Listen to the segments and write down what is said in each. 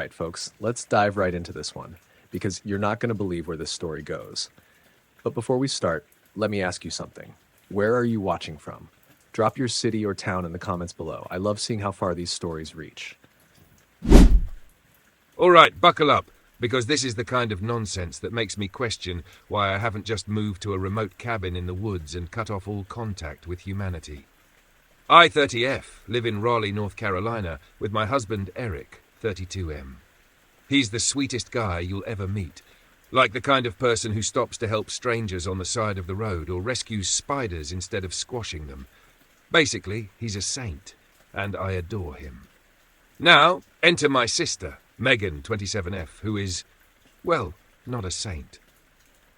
right, folks, let's dive right into this one, because you're not going to believe where this story goes. But before we start, let me ask you something. Where are you watching from? Drop your city or town in the comments below. I love seeing how far these stories reach. All right, buckle up, because this is the kind of nonsense that makes me question why I haven't just moved to a remote cabin in the woods and cut off all contact with humanity. I, 30F, live in Raleigh, North Carolina, with my husband, Eric, 32M. He's the sweetest guy you'll ever meet, like the kind of person who stops to help strangers on the side of the road or rescues spiders instead of squashing them. Basically, he's a saint, and I adore him. Now, enter my sister, Megan, 27F, who is, well, not a saint.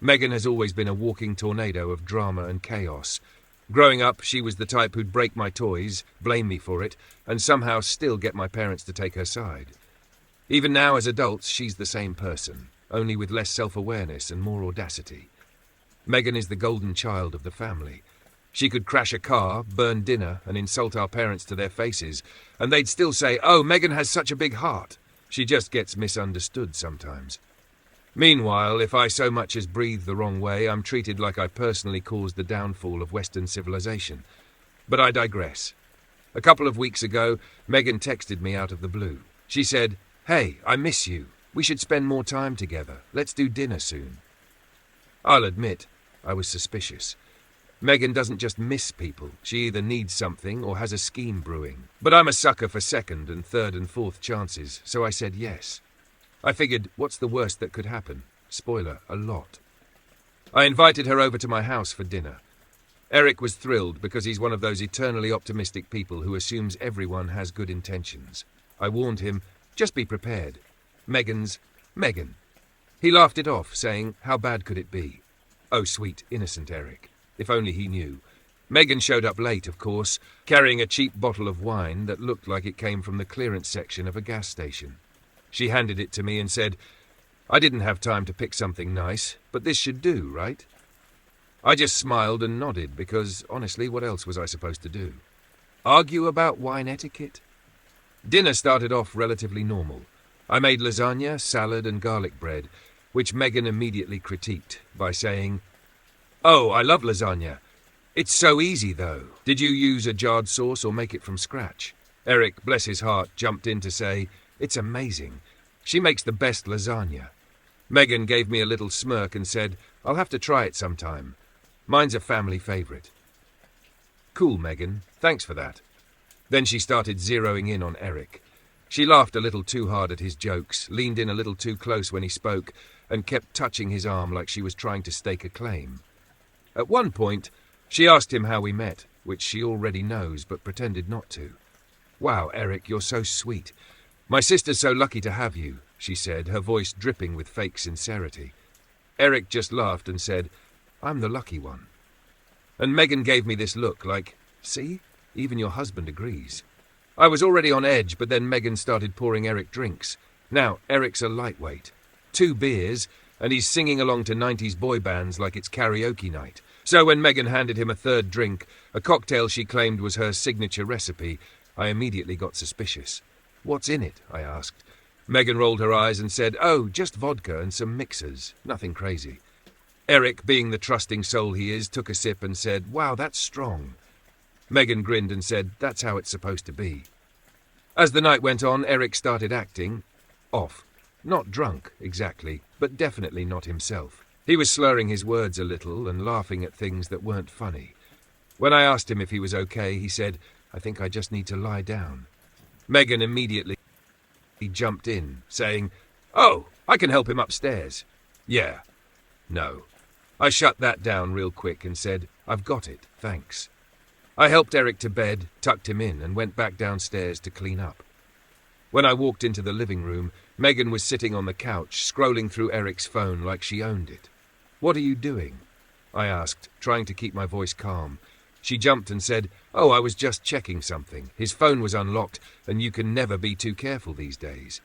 Megan has always been a walking tornado of drama and chaos. Growing up, she was the type who'd break my toys, blame me for it, and somehow still get my parents to take her side. Even now, as adults, she's the same person, only with less self-awareness and more audacity. Megan is the golden child of the family. She could crash a car, burn dinner, and insult our parents to their faces, and they'd still say, "Oh, Megan has such a big heart." She just gets misunderstood sometimes. Meanwhile, if I so much as breathe the wrong way, I'm treated like I personally caused the downfall of Western civilization. But I digress. A couple of weeks ago, Megan texted me out of the blue. She said, "Hey, I miss you. We should spend more time together. Let's do dinner soon." I'll admit, I was suspicious. Megan doesn't just miss people. She either needs something or has a scheme brewing. But I'm a sucker for second and third and fourth chances, so I said yes. I figured, what's the worst that could happen? Spoiler, a lot. I invited her over to my house for dinner. Eric was thrilled because he's one of those eternally optimistic people who assumes everyone has good intentions. I warned him, just be prepared. Megan's Megan. He laughed it off, saying, how bad could it be? Oh, sweet, innocent Eric. If only he knew. Megan showed up late, of course, carrying a cheap bottle of wine that looked like it came from the clearance section of a gas station. She handed it to me and said, I didn't have time to pick something nice, but this should do, right? I just smiled and nodded because, honestly, what else was I supposed to do? Argue about wine etiquette? Dinner started off relatively normal. I made lasagna, salad and garlic bread, which Megan immediately critiqued by saying, "Oh, I love lasagna. It's so easy, though. Did you use a jarred sauce or make it from scratch?" Eric, bless his heart, jumped in to say, "It's amazing. She makes the best lasagna." Megan gave me a little smirk and said, "I'll have to try it sometime. Mine's a family favourite." Cool, Megan. Thanks for that. Then she started zeroing in on Eric. She laughed a little too hard at his jokes, leaned in a little too close when he spoke, and kept touching his arm like she was trying to stake a claim. At one point, she asked him how we met, which she already knows but pretended not to. "Wow, Eric, you're so sweet. My sister's so lucky to have you," she said, her voice dripping with fake sincerity. Eric just laughed and said, "I'm the lucky one." And Megan gave me this look like, "See? Even your husband agrees." I was already on edge, but then Megan started pouring Eric drinks. Now, Eric's a lightweight. 2 beers, and he's singing along to 90s boy bands like it's karaoke night. So when Megan handed him a third drink, a cocktail she claimed was her signature recipe, I immediately got suspicious. "What's in it?" I asked. Megan rolled her eyes and said, "Oh, just vodka and some mixers. Nothing crazy." Eric, being the trusting soul he is, took a sip and said, "Wow, that's strong." Megan grinned and said, "That's how it's supposed to be." As the night went on, Eric started acting off. Not drunk, exactly, but definitely not himself. He was slurring his words a little and laughing at things that weren't funny. When I asked him if he was okay, he said, "I think I just need to lie down." Megan immediately jumped in, saying, "Oh, I can help him upstairs." "Yeah. No." I shut that down real quick and said, "I've got it, thanks." I helped Eric to bed, tucked him in, and went back downstairs to clean up. When I walked into the living room, Megan was sitting on the couch, scrolling through Eric's phone like she owned it. "What are you doing?" I asked, trying to keep my voice calm. She jumped and said, "Oh, I was just checking something. His phone was unlocked, and you can never be too careful these days."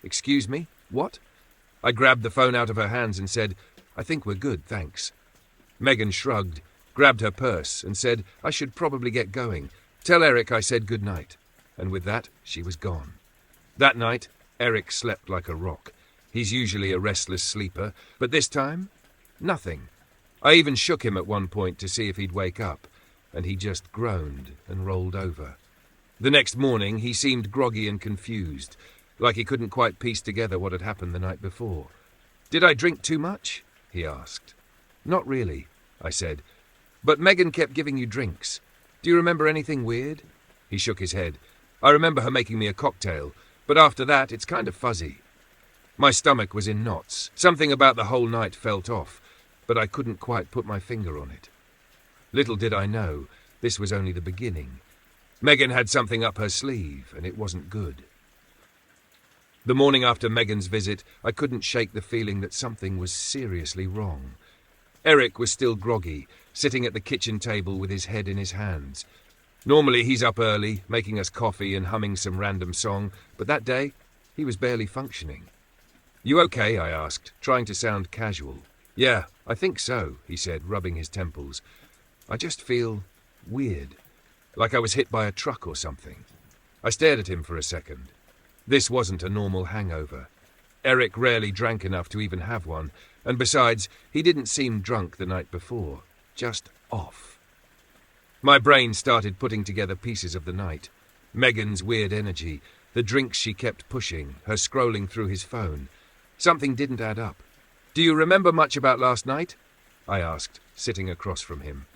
"Excuse me? What?" I grabbed the phone out of her hands and said, "I think we're good, thanks." Megan shrugged, grabbed her purse, and said, "I should probably get going. Tell Eric I said good night." And with that, she was gone. That night, Eric slept like a rock. He's usually a restless sleeper, but this time, nothing. I even shook him at one point to see if he'd wake up, and he just groaned and rolled over. The next morning, he seemed groggy and confused, like he couldn't quite piece together what had happened the night before. "Did I drink too much?" he asked. "Not really," I said. "But Megan kept giving you drinks. Do you remember anything weird?" He shook his head. "I remember her making me a cocktail, but after that, it's kind of fuzzy." My stomach was in knots. Something about the whole night felt off, but I couldn't quite put my finger on it. Little did I know, this was only the beginning. Megan had something up her sleeve, and it wasn't good. The morning after Megan's visit, I couldn't shake the feeling that something was seriously wrong. Eric was still groggy, sitting at the kitchen table with his head in his hands. Normally he's up early, making us coffee and humming some random song, but that day he was barely functioning. "You okay?" I asked, trying to sound casual. "Yeah, I think so," he said, rubbing his temples. "I just feel weird, like I was hit by a truck or something." I stared at him for a second. This wasn't a normal hangover. Eric rarely drank enough to even have one, and besides, he didn't seem drunk the night before, just off. My brain started putting together pieces of the night. Megan's weird energy, the drinks she kept pushing, her scrolling through his phone. Something didn't add up. "Do you remember much about last night?" I asked, sitting across from him.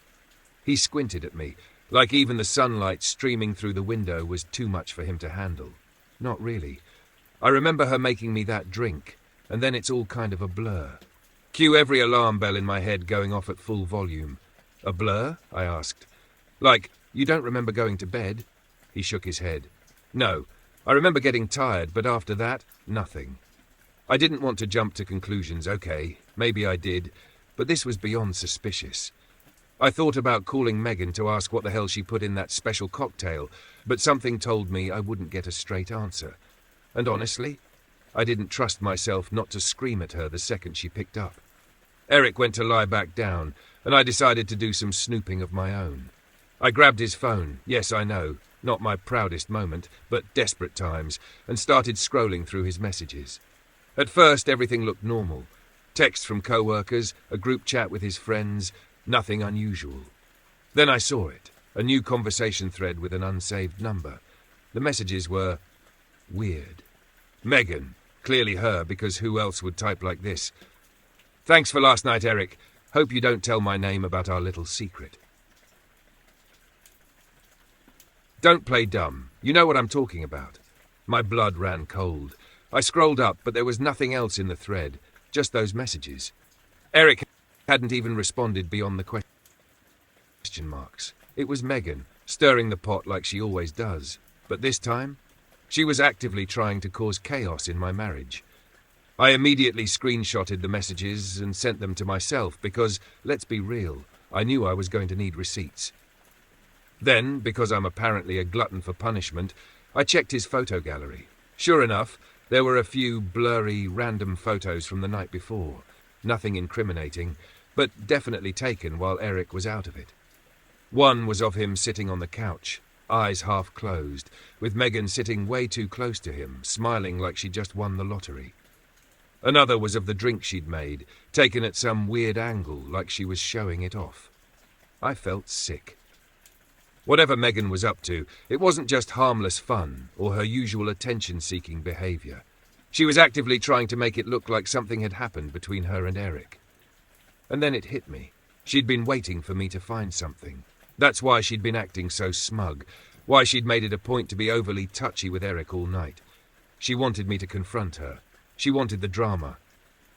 He squinted at me, like even the sunlight streaming through the window was too much for him to handle. "Not really. I remember her making me that drink, and then it's all kind of a blur." Cue every alarm bell in my head going off at full volume. "A blur?" I asked. "Like, you don't remember going to bed?" He shook his head. "No, I remember getting tired, but after that, nothing." I didn't want to jump to conclusions. Okay, maybe I did, but this was beyond suspicious. I thought about calling Megan to ask what the hell she put in that special cocktail, but something told me I wouldn't get a straight answer. And honestly, I didn't trust myself not to scream at her the second she picked up. Eric went to lie back down, and I decided to do some snooping of my own. I grabbed his phone, yes, I know, not my proudest moment, but desperate times, and started scrolling through his messages. At first, everything looked normal. Texts from co-workers, a group chat with his friends, nothing unusual. Then I saw it, a new conversation thread with an unsaved number. The messages were weird. Megan, clearly her, because who else would type like this? "Thanks for last night, Eric. Hope you don't tell my name about our little secret." Don't play dumb. You know what I'm talking about. My blood ran cold. I scrolled up, but there was nothing else in the thread, just those messages. Eric hadn't even responded beyond the question marks. It was Megan, stirring the pot like she always does. But this time, she was actively trying to cause chaos in my marriage. I immediately screenshotted the messages and sent them to myself because, let's be real, I knew I was going to need receipts. Then, because I'm apparently a glutton for punishment, I checked his photo gallery. Sure enough, there were a few blurry, random photos from the night before. Nothing incriminating, but definitely taken while Eric was out of it. One was of him sitting on the couch, eyes half closed, with Megan sitting way too close to him, smiling like she'd just won the lottery. Another was of the drink she'd made, taken at some weird angle, like she was showing it off. I felt sick. Whatever Megan was up to, it wasn't just harmless fun or her usual attention-seeking behavior. She was actively trying to make it look like something had happened between her and Eric. And then it hit me. She'd been waiting for me to find something. That's why she'd been acting so smug, why she'd made it a point to be overly touchy with Eric all night. She wanted me to confront her. She wanted the drama.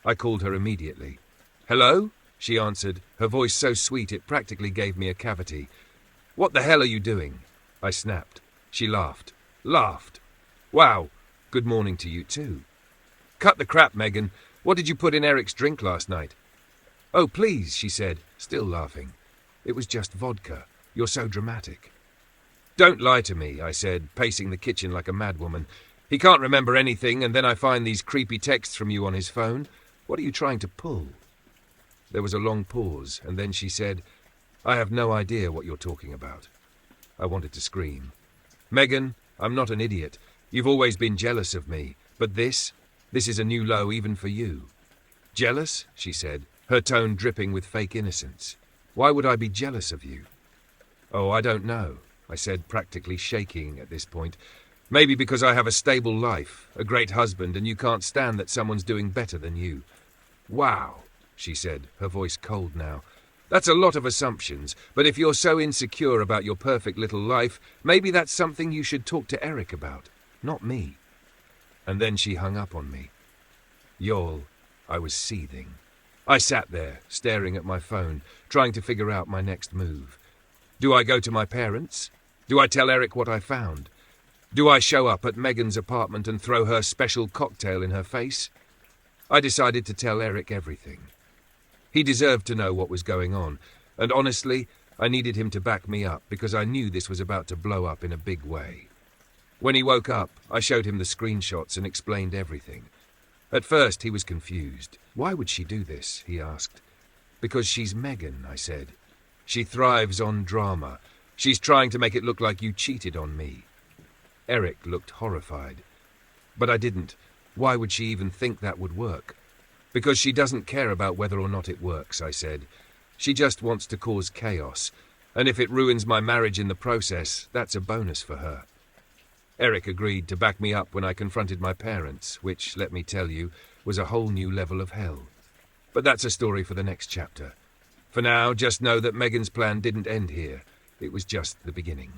I called her immediately. "Hello?" she answered, her voice so sweet it practically gave me a cavity. "What the hell are you doing?" I snapped. She laughed. Laughed. "Wow, good morning to you too." "Cut the crap, Megan. What did you put in Eric's drink last night?" "Oh, please," she said, still laughing. "It was just vodka. You're so dramatic." "Don't lie to me," I said, pacing the kitchen like a madwoman. "He can't remember anything, and then I find these creepy texts from you on his phone. What are you trying to pull?" There was a long pause, and then she said, "I have no idea what you're talking about." I wanted to scream. "Megan, I'm not an idiot. You've always been jealous of me. But this is a new low even for you. Jealous? She said, her tone dripping with fake innocence. Why would I be jealous of you? Oh, I don't know, I said, practically shaking at this point. Maybe because I have a stable life, a great husband, and you can't stand that someone's doing better than you. Wow, she said, her voice cold now. That's a lot of assumptions, but if you're so insecure about your perfect little life, maybe that's something you should talk to Eric about, not me. And then she hung up on me. Y'all, I was seething. I sat there, staring at my phone, trying to figure out my next move. Do I go to my parents? Do I tell Eric what I found? Do I show up at Megan's apartment and throw her special cocktail in her face? I decided to tell Eric everything. He deserved to know what was going on, and honestly, I needed him to back me up because I knew this was about to blow up in a big way. When he woke up, I showed him the screenshots and explained everything. At first, he was confused. Why would she do this, he asked. Because she's Megan, I said. She thrives on drama. She's trying to make it look like you cheated on me. Eric looked horrified. But I didn't. Why would she even think that would work? Because she doesn't care about whether or not it works, I said. She just wants to cause chaos, and if it ruins my marriage in the process, that's a bonus for her. Eric agreed to back me up when I confronted my parents, which, let me tell you, was a whole new level of hell. But that's a story for the next chapter. For now, just know that Megan's plan didn't end here. It was just the beginning.